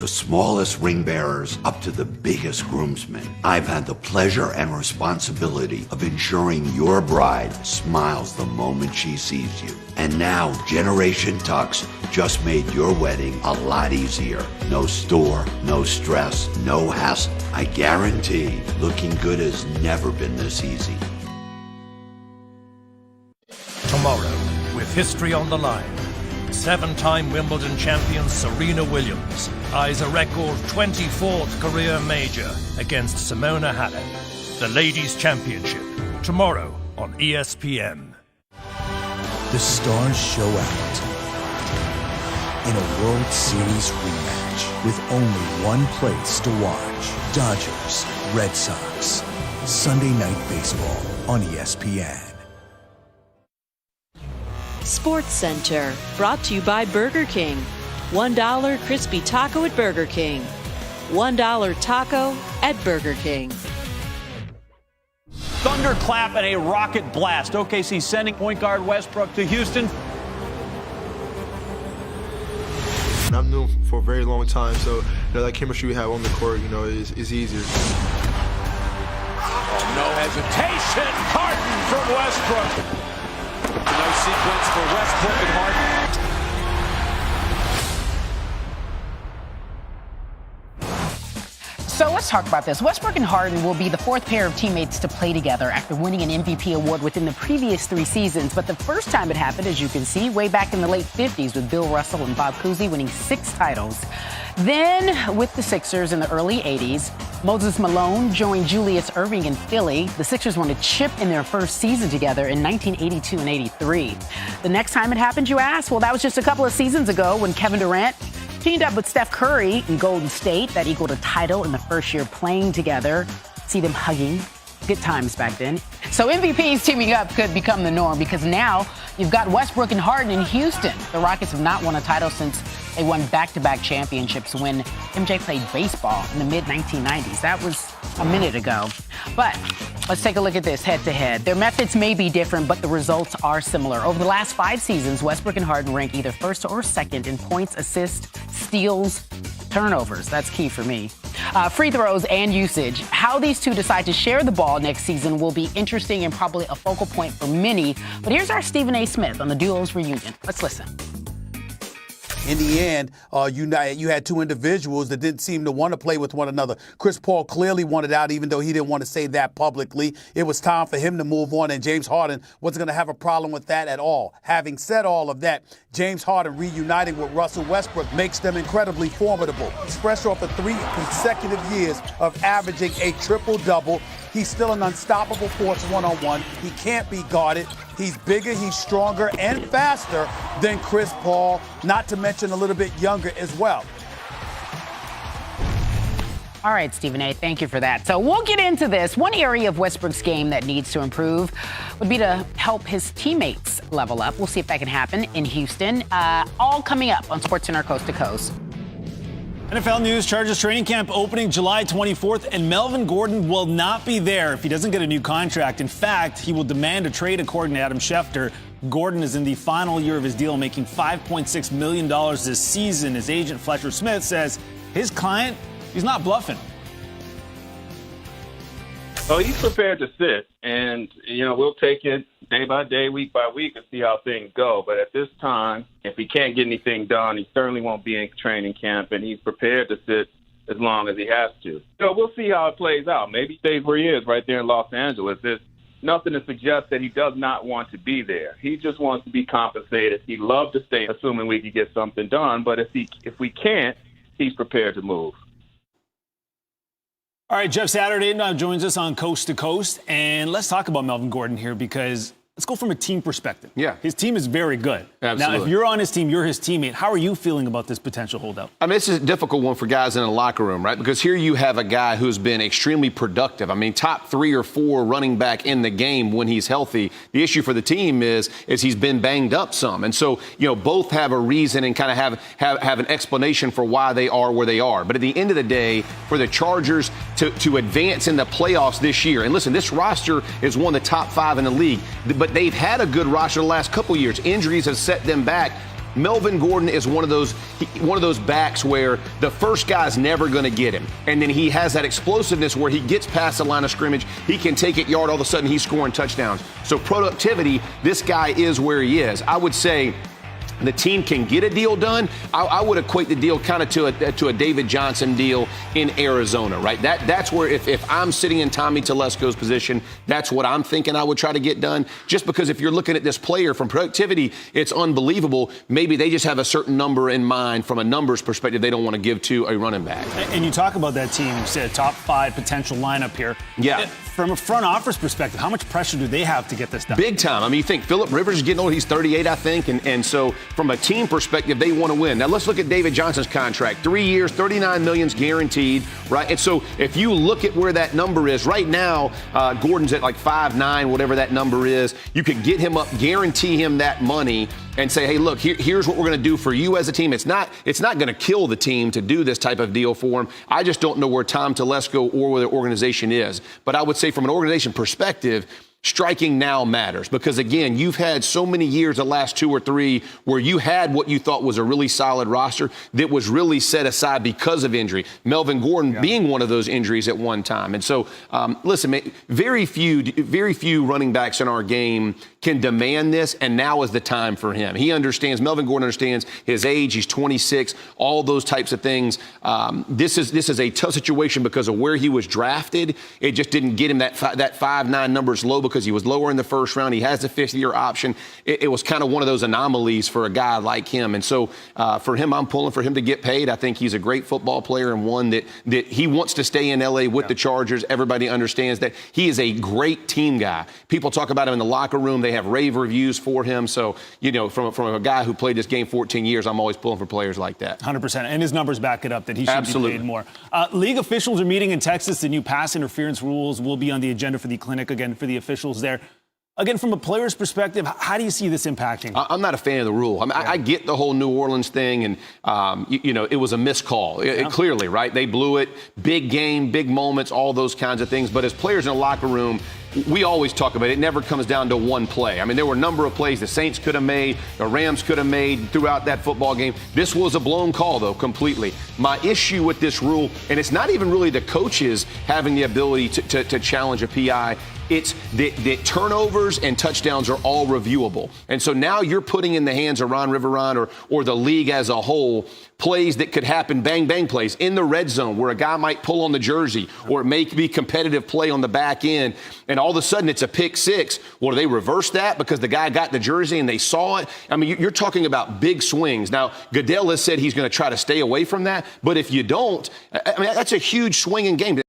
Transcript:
the smallest ring bearers up to the biggest groomsmen. I've had the pleasure and responsibility of ensuring your bride smiles the moment she sees you. And now Generation Tux just made your wedding a lot easier. No store, no stress, no hassle. I guarantee looking good has never been this easy. Tomorrow, with history on the line, 7-time Wimbledon champion Serena Williams eyes a record 24th career major against Simona Halep. The Ladies' Championship, tomorrow on ESPN. The stars show out in a World Series rematch with only one place to watch. Dodgers, Red Sox. Sunday Night Baseball on ESPN. Sports Center, brought to you by Burger King. $1 crispy taco at Burger King. $1 taco at Burger King. Thunderclap and a rocket blast. OKC sending point guard Westbrook to Houston. I've known him for a very long time, so that chemistry we have on the court, is easier. Oh, no hesitation. Harden from Westbrook. No sequence for Westbrook and Harden. So let's talk about this. Westbrook and Harden will be the fourth pair of teammates to play together after winning an MVP award within the previous 3 seasons. But the first time it happened, as you can see, way back in the late 50s with Bill Russell and Bob Cousy winning 6 titles. Then with the Sixers in the early 80s, Moses Malone joined Julius Erving in Philly. The Sixers won a chip in their first season together in 1982 and 83. The next time it happened, you ask? Well, that was just a couple of seasons ago when Kevin Durant teamed up with Steph Curry in Golden State. That equaled a title in the first year playing together. See them hugging. Good times back then. So MVPs teaming up could become the norm because now you've got Westbrook and Harden in Houston. The Rockets have not won a title since they won back-to-back championships when MJ played baseball in the mid-1990s. That was a minute ago. But let's take a look at this head-to-head. Their methods may be different, but the results are similar. Over the last 5 seasons, Westbrook and Harden rank either first or second in points, assists, steals, turnovers. That's key for me. Free throws and usage. How these two decide to share the ball next season will be interesting and probably a focal point for many. But here's our Stephen A. Smith on the duo's reunion. Let's listen. In the end, you had 2 individuals that didn't seem to want to play with one another. Chris Paul clearly wanted out, even though he didn't want to say that publicly. It was time for him to move on, and James Harden wasn't going to have a problem with that at all. Having said all of that, James Harden reuniting with Russell Westbrook makes them incredibly formidable. He's fresh off of 3 consecutive years of averaging a triple-double. He's still an unstoppable force one-on-one. He can't be guarded. He's bigger, he's stronger, and faster than Chris Paul, not to mention a little bit younger as well. All right, Stephen A., thank you for that. So we'll get into this. One area of Westbrook's game that needs to improve would be to help his teammates level up. We'll see if that can happen in Houston. All coming up on SportsCenter Coast to Coast. NFL news, Chargers training camp opening July 24th, and Melvin Gordon will not be there if he doesn't get a new contract. In fact, he will demand a trade, according to Adam Schefter. Gordon is in the final year of his deal, making $5.6 million this season. His agent, Fletcher Smith, says his client, he's not bluffing. Oh, he's prepared to sit, and, we'll take it day by day, week by week, and see how things go. But at this time, if he can't get anything done, he certainly won't be in training camp, and he's prepared to sit as long as he has to. So we'll see how it plays out. Maybe he stays where he is right there in Los Angeles. There's nothing to suggest that he does not want to be there. He just wants to be compensated. He'd love to stay, assuming we could get something done. But if we can't, he's prepared to move. All right, Jeff Saturday now joins us on Coast to Coast. And let's talk about Melvin Gordon here because let's go from a team perspective. Yeah. His team is very good. Absolutely. Now, if you're on his team, you're his teammate. How are you feeling about this potential holdout? I mean, this is a difficult one for guys in a locker room, right? Because here you have a guy who's been extremely productive. I mean, top 3 or 4 running back in the game when he's healthy. The issue for the team is he's been banged up some. And so, both have a reason and kind of have an explanation for why they are where they are. But at the end of the day, for the Chargers to advance in the playoffs this year, and listen, this roster is one of the top 5 in the league, but they've had a good roster the last couple years. Injuries have set them back. Melvin Gordon is one of those backs where the first guy's never going to get him. And then he has that explosiveness where he gets past the line of scrimmage. He can take it yard. All of a sudden, he's scoring touchdowns. So productivity, this guy is where he is. I would say the team can get a deal done. I would equate the deal kind of to a David Johnson deal in Arizona, right? That's where if I'm sitting in Tommy Telesco's position, that's what I'm thinking I would try to get done. Just because if you're looking at this player from productivity, it's unbelievable. Maybe they just have a certain number in mind from a numbers perspective they don't want to give to a running back. And you talk about that team, say a top 5 potential lineup here. Yeah. From a front office perspective, how much pressure do they have to get this done? Big time. I mean, you think Phillip Rivers is getting old. He's 38, I think. And so from a team perspective, they want to win. Now, let's look at David Johnson's contract. 3 years, $39 million guaranteed, right? And so if you look at where that number is, right now, Gordon's at like 5'9", whatever that number is. You could get him up, guarantee him that money, and say, hey, look, here's what we're going to do for you as a team. It's not going to kill the team to do this type of deal for him. I just don't know where Tom Telesco or where the organization is. But I would say from an organization perspective, striking now matters because, again, you've had so many years, the last 2 or 3, where you had what you thought was a really solid roster that was really set aside because of injury. Melvin Gordon being one of those injuries at one time. And so, listen, man, very few running backs in our game can demand this, and now is the time for him. He understands, Melvin Gordon understands his age. He's 26, all those types of things. This is a tough situation because of where he was drafted. It just didn't get him that 5'9" numbers low because he was lower in the first round. He has the 5th-year option. It was kind of one of those anomalies for a guy like him. And so for him, I'm pulling for him to get paid. I think he's a great football player and one that he wants to stay in L.A. with the Chargers. Everybody understands that. He is a great team guy. People talk about him in the locker room. They have rave reviews for him. So, you know, from a guy who played this game 14 years, I'm always pulling for players like that. 100%. And his numbers back it up that he should Absolutely. be paid more. League officials are meeting in Texas. The new pass interference rules will be on the agenda for the clinic, again, for the officials there. Again, from a player's perspective, how do you see this impacting? I'm not a fan of the rule. I mean, I get the whole New Orleans thing, and, you know, it was a missed call. Clearly, right? They blew it. Big game, big moments, all those kinds of things. But as players in the locker room, we always talk about it. It never comes down to one play. I mean, there were a number of plays the Saints could have made, the Rams could have made throughout that football game. This was a blown call, though, completely. My issue with this rule, and it's not even really the coaches having the ability to challenge a PI, it's that turnovers and touchdowns are all reviewable. And so now you're putting in the hands of Ron Rivera or the league as a whole plays that could happen, bang plays in the red zone where a guy might pull on the jersey or it may be competitive play on the back end and all of a sudden it's a pick 6. Well, do they reverse that because the guy got the jersey and they saw it? I mean, you're talking about big swings. Now, Goodell has said he's going to try to stay away from that, but if you don't, I mean, that's a huge swing in game.